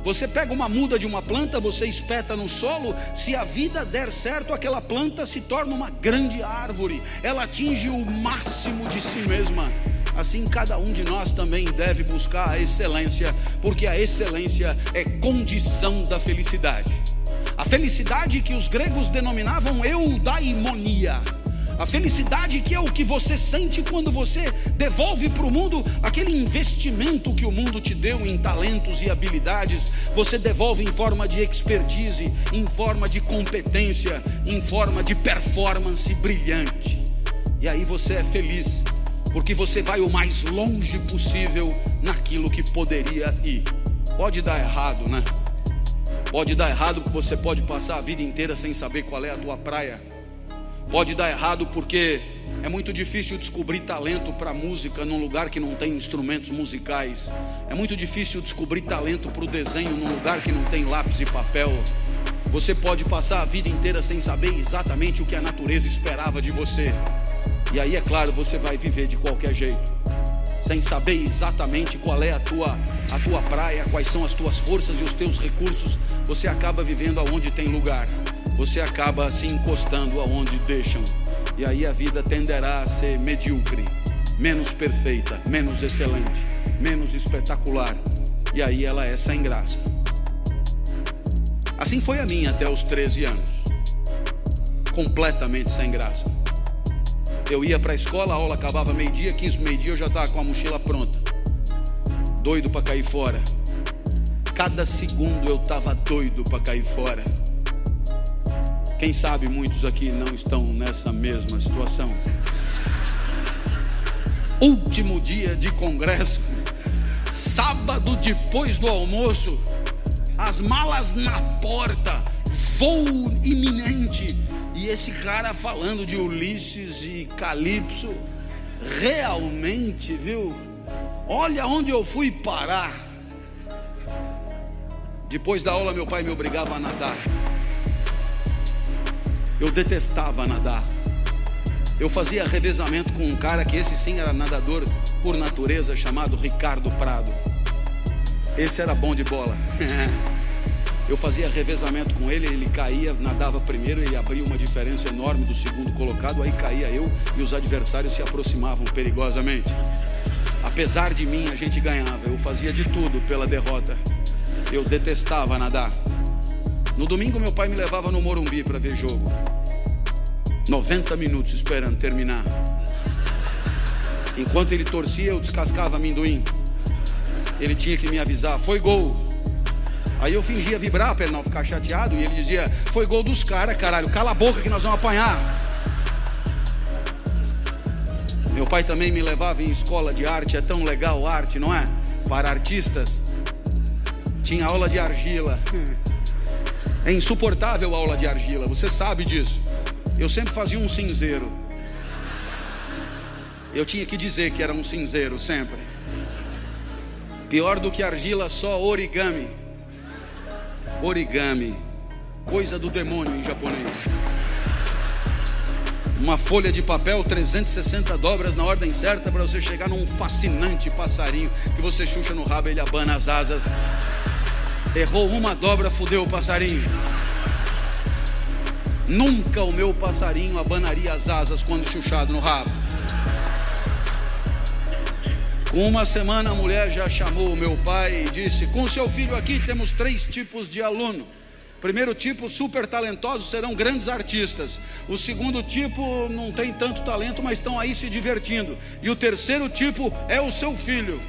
Você pega uma muda de uma planta, você espeta no solo. Se a vida der certo, aquela planta se torna uma grande árvore. Ela atinge o máximo de si mesma. Assim cada um de nós também deve buscar a excelência, porque a excelência é condição da felicidade. A felicidade que os gregos denominavam eudaimonia. A felicidade que é o que você sente quando você devolve para o mundo aquele investimento que o mundo te deu em talentos e habilidades. Você devolve em forma de expertise, em forma de competência, em forma de performance brilhante. E aí você é feliz, porque você vai o mais longe possível naquilo que poderia ir. Pode dar errado, né? Pode dar errado porque você pode passar a vida inteira sem saber qual é a tua praia. Pode dar errado porque é muito difícil descobrir talento para música num lugar que não tem instrumentos musicais. É muito difícil descobrir talento para o desenho num lugar que não tem lápis e papel. Você pode passar a vida inteira sem saber exatamente o que a natureza esperava de você. E aí, é claro, você vai viver de qualquer jeito, sem saber exatamente qual é a tua praia, quais são as tuas forças e os teus recursos. Você acaba vivendo aonde tem lugar. Você acaba se encostando aonde deixam. E aí a vida tenderá a ser medíocre, menos perfeita, menos excelente, menos espetacular. E aí ela é sem graça. Assim foi a minha até os 13 anos. Completamente sem graça. Eu ia para a escola, a aula acabava meio-dia, 15 meio-dia eu já estava com a mochila pronta. Doido para cair fora. Cada segundo eu estava doido para cair fora. Quem sabe muitos aqui não estão nessa mesma situação. Último dia de congresso, sábado depois do almoço, as malas na porta, voo iminente. E esse cara falando de Ulisses e Calypso, realmente, viu? Olha onde eu fui parar. Depois da aula meu pai me obrigava a nadar. Eu detestava nadar. Eu fazia revezamento com um cara que esse sim era nadador por natureza, chamado Ricardo Prado. Esse era bom de bola. Eu fazia revezamento com ele, ele caía, nadava primeiro, ele abria uma diferença enorme do segundo colocado, aí caía eu e os adversários se aproximavam perigosamente. Apesar de mim, a gente ganhava. Eu fazia de tudo pela derrota. Eu detestava nadar. No domingo meu pai me levava no Morumbi para ver jogo. 90 minutos esperando terminar. Enquanto ele torcia, eu descascava amendoim. Ele tinha que me avisar, foi gol. Aí eu fingia vibrar para ele não ficar chateado. E ele dizia, foi gol dos caras, caralho, cala a boca que nós vamos apanhar. Meu pai também me levava em escola de arte. É tão legal arte, não é? Para artistas. Tinha aula de argila. É insuportável a aula de argila, você sabe disso. Eu sempre fazia um cinzeiro. Eu tinha que dizer que era um cinzeiro, sempre. Pior do que argila, só origami. Origami, coisa do demônio em japonês. Uma folha de papel, 360 dobras na ordem certa para você chegar num fascinante passarinho que você chucha no rabo e ele abana as asas. Errou uma dobra, fudeu o passarinho. Nunca o meu passarinho abanaria as asas quando chuchado no rabo. Com uma semana a mulher já chamou o meu pai e disse, com seu filho aqui temos 3 tipos de aluno. Primeiro tipo, super talentosos, serão grandes artistas. O segundo tipo, não tem tanto talento, mas estão aí se divertindo. E o terceiro tipo é o seu filho.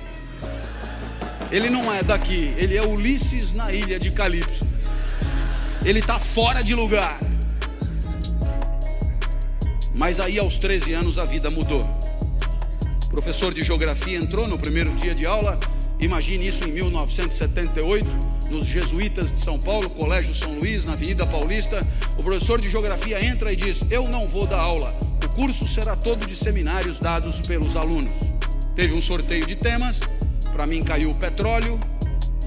Ele não é daqui, ele é Ulisses na ilha de Calypso. Ele está fora de lugar. Mas aí aos 13 anos a vida mudou. O professor de geografia entrou no primeiro dia de aula. Imagine isso em 1978, nos Jesuítas de São Paulo, Colégio São Luís, na Avenida Paulista. O professor de geografia entra e diz, eu não vou dar aula, o curso será todo de seminários dados pelos alunos. Teve um sorteio de temas, para mim caiu o petróleo,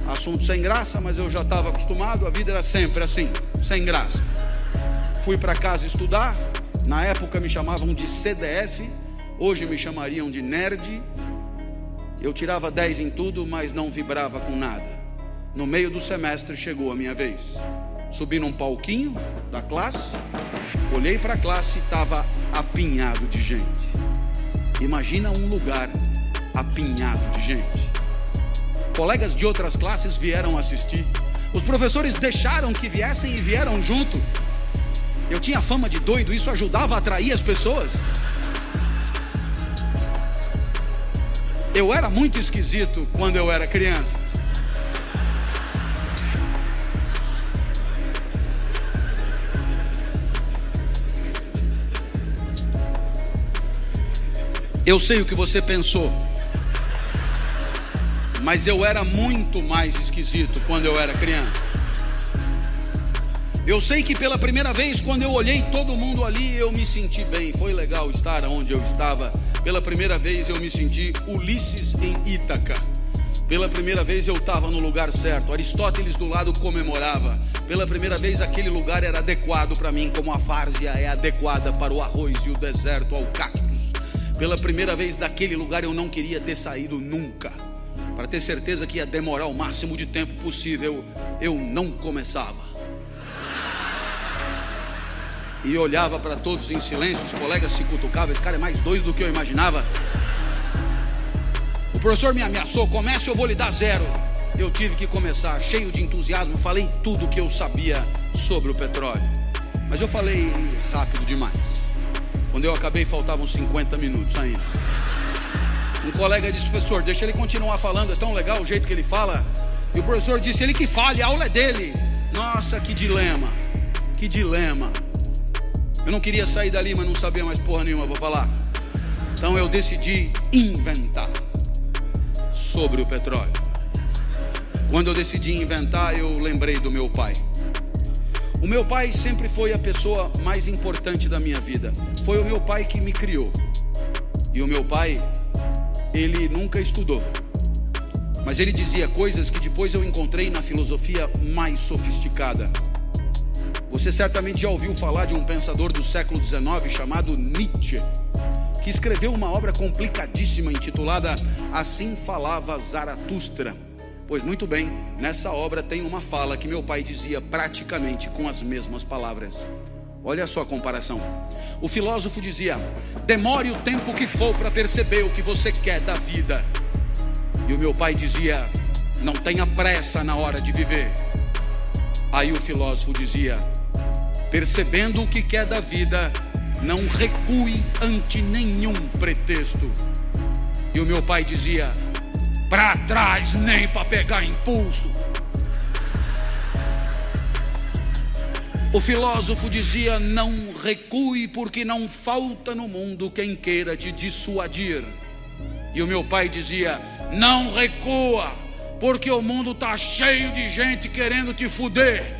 assunto sem graça, mas eu já estava acostumado, a vida era sempre assim, sem graça. Fui para casa estudar, na época me chamavam de CDF, hoje me chamariam de nerd. Eu tirava 10 em tudo, mas não vibrava com nada. No meio do semestre chegou a minha vez. Subi num palquinho da classe, olhei para a classe e estava apinhado de gente. Imagina um lugar apinhado de gente. Colegas de outras classes vieram assistir. Os professores deixaram que viessem e vieram junto. Eu tinha fama de doido, isso ajudava a atrair as pessoas. Eu era muito esquisito quando eu era criança. Eu sei o que você pensou, mas eu era muito mais esquisito quando eu era criança. Eu sei que pela primeira vez, quando eu olhei todo mundo ali, eu me senti bem. Foi legal estar onde eu estava. Pela primeira vez eu me senti Ulisses em Ítaca. Pela primeira vez eu estava no lugar certo. Aristóteles do lado comemorava. Pela primeira vez aquele lugar era adequado para mim, como a várzea é adequada para o arroz e o deserto ao cactus. Pela primeira vez daquele lugar eu não queria ter saído nunca. Para ter certeza que ia demorar o máximo de tempo possível, eu não começava. E olhava para todos em silêncio, os colegas se cutucavam. Esse cara é mais doido do que eu imaginava. O professor me ameaçou: comece, eu vou lhe dar 0. Eu tive que começar, cheio de entusiasmo. Falei tudo o que eu sabia sobre o petróleo. Mas eu falei rápido demais. Quando eu acabei, faltavam 50 minutos ainda. Um colega disse: professor, deixa ele continuar falando, é tão legal o jeito que ele fala. E o professor disse: ele que fale, a aula é dele. Nossa, que dilema. Que dilema. Eu não queria sair dali, mas não sabia mais porra nenhuma para falar. Então eu decidi inventar sobre o petróleo. Quando eu decidi inventar, eu lembrei do meu pai. O meu pai sempre foi a pessoa mais importante da minha vida. Foi o meu pai que me criou. E o meu pai, ele nunca estudou. Mas ele dizia coisas que depois eu encontrei na filosofia mais sofisticada. Você certamente já ouviu falar de um pensador do século XIX chamado Nietzsche, que escreveu uma obra complicadíssima intitulada Assim Falava Zaratustra. Pois muito bem, nessa obra tem uma fala que meu pai dizia praticamente com as mesmas palavras. Olha só a comparação. O filósofo dizia: demore o tempo que for para perceber o que você quer da vida. E o meu pai dizia: não tenha pressa na hora de viver. Aí o filósofo dizia: percebendo o que quer da vida, não recue ante nenhum pretexto. E o meu pai dizia: para trás nem para pegar impulso. O filósofo dizia: não recue, porque não falta no mundo quem queira te dissuadir. E o meu pai dizia: não recua, porque o mundo está cheio de gente querendo te fuder.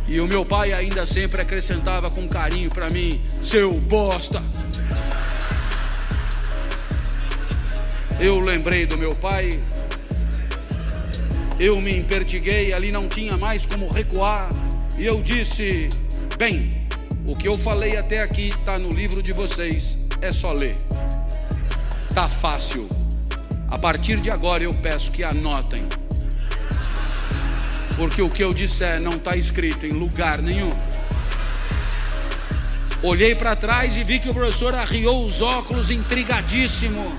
E o meu pai ainda sempre acrescentava com carinho para mim: seu bosta. Eu lembrei do meu pai, eu me empertiguei, ali não tinha mais como recuar. E eu disse: bem, o que eu falei até aqui está no livro de vocês, é só ler. Tá fácil. A partir de agora eu peço que anotem, porque o que eu disser não está escrito em lugar nenhum. Olhei para trás e vi que o professor arriou os óculos intrigadíssimo.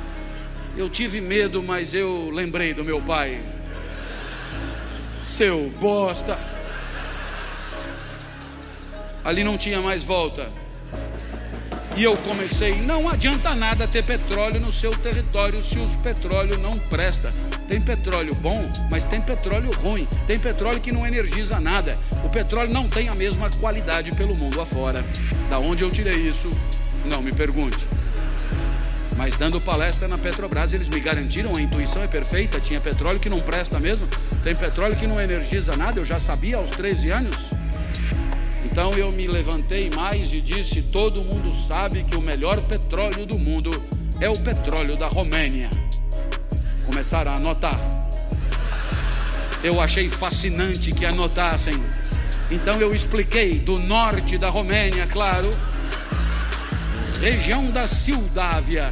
Eu tive medo, mas eu lembrei do meu pai. Seu bosta. Ali não tinha mais volta. E eu comecei: não adianta nada ter petróleo no seu território se o petróleo não presta. Tem petróleo bom, mas tem petróleo ruim. Tem petróleo que não energiza nada. O petróleo não tem a mesma qualidade pelo mundo afora. Da onde eu tirei isso, não me pergunte. Mas dando palestra na Petrobras, eles me garantiram: a intuição é perfeita. Tinha petróleo que não presta mesmo. Tem petróleo que não energiza nada. Eu já sabia aos 13 anos. Então eu me levantei mais e disse: todo mundo sabe que o melhor petróleo do mundo é o petróleo da Romênia. Começaram a anotar. Eu achei fascinante que anotassem. Então eu expliquei: do norte da Romênia, claro, região da Sildávia.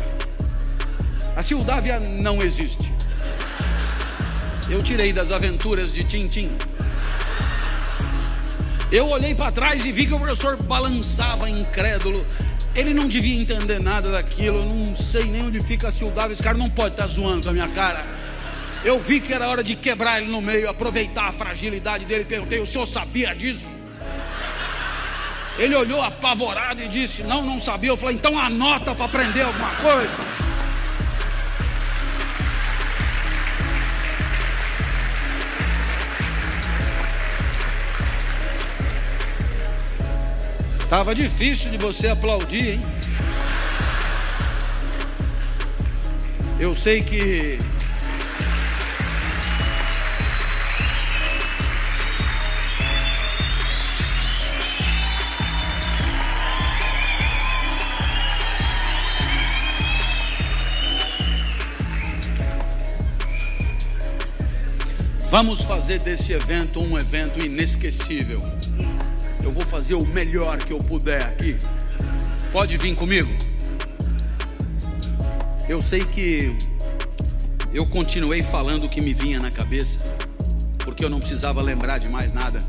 A Sildávia não existe. Eu tirei das aventuras de Tintim. Eu olhei para trás e vi que o professor balançava incrédulo. Ele não devia entender nada daquilo. Eu não sei nem onde fica a Sildável. Esse cara não pode estar zoando com a minha cara. Eu vi que era hora de quebrar ele no meio, aproveitar a fragilidade dele. Perguntei: o senhor sabia disso? Ele olhou apavorado e disse: não sabia. Eu falei: então anota para aprender alguma coisa. Tava difícil de você aplaudir, hein? Eu sei que vamos fazer desse evento um evento inesquecível. Eu vou fazer o melhor que eu puder aqui. Pode vir comigo? Eu sei que eu continuei falando o que me vinha na cabeça, porque eu não precisava lembrar de mais nada.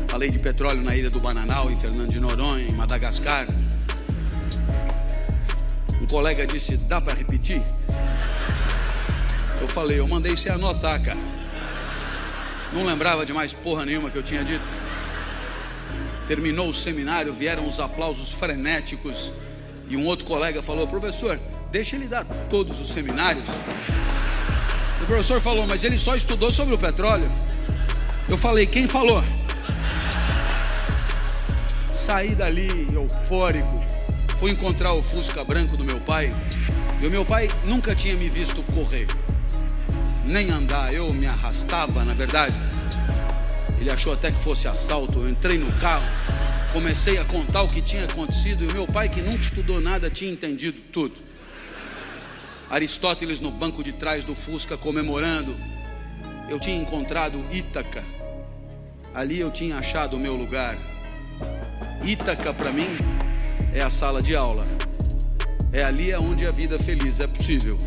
Falei de petróleo na Ilha do Bananal, em Fernando de Noronha, em Madagascar. Um colega disse: dá para repetir? Eu falei: eu mandei você anotar, cara. Não lembrava de mais porra nenhuma que eu tinha dito. Terminou o seminário, vieram os aplausos frenéticos. E um outro colega falou: professor, deixa ele dar todos os seminários. O professor falou: mas ele só estudou sobre o petróleo. Eu falei: quem falou? Saí dali eufórico. Fui encontrar o Fusca branco do meu pai. E o meu pai nunca tinha me visto correr, nem andar. Eu me arrastava, na verdade. Ele achou até que fosse assalto. Eu entrei no carro, comecei a contar o que tinha acontecido. E o meu pai, que nunca estudou nada, tinha entendido tudo. Aristóteles no banco de trás do Fusca comemorando. Eu tinha encontrado Ítaca. Ali eu tinha achado o meu lugar. Ítaca para mim é a sala de aula. É ali onde a vida feliz é possível.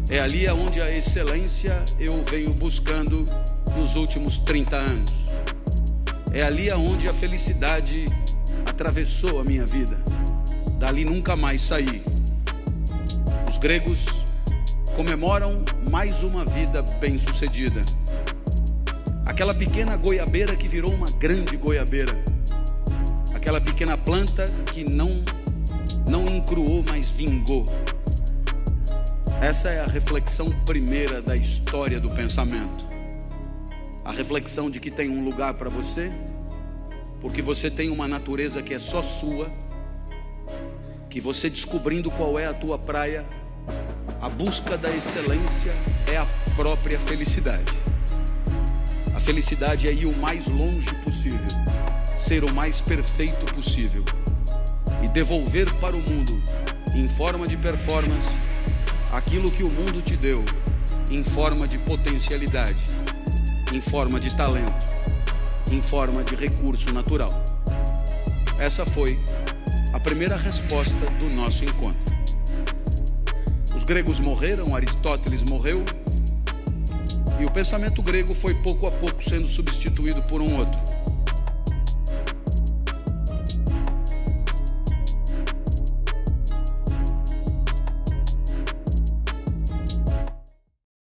É ali onde a excelência eu venho buscando nos últimos 30 anos. É ali onde a felicidade atravessou a minha vida. Dali nunca mais saí. Os gregos comemoram mais uma vida bem-sucedida. Aquela pequena goiabeira que virou uma grande goiabeira. Aquela pequena planta que não encruou, mas vingou. Essa é a reflexão primeira da história do pensamento. A reflexão de que tem um lugar para você, porque você tem uma natureza que é só sua, que você descobrindo qual é a tua praia, a busca da excelência é a própria felicidade. A felicidade é ir o mais longe possível, ser o mais perfeito possível e devolver para o mundo, em forma de performance, aquilo que o mundo te deu, em forma de potencialidade, em forma de talento, em forma de recurso natural. Essa foi a primeira resposta do nosso encontro. Os gregos morreram, Aristóteles morreu, e o pensamento grego foi pouco a pouco sendo substituído por um outro.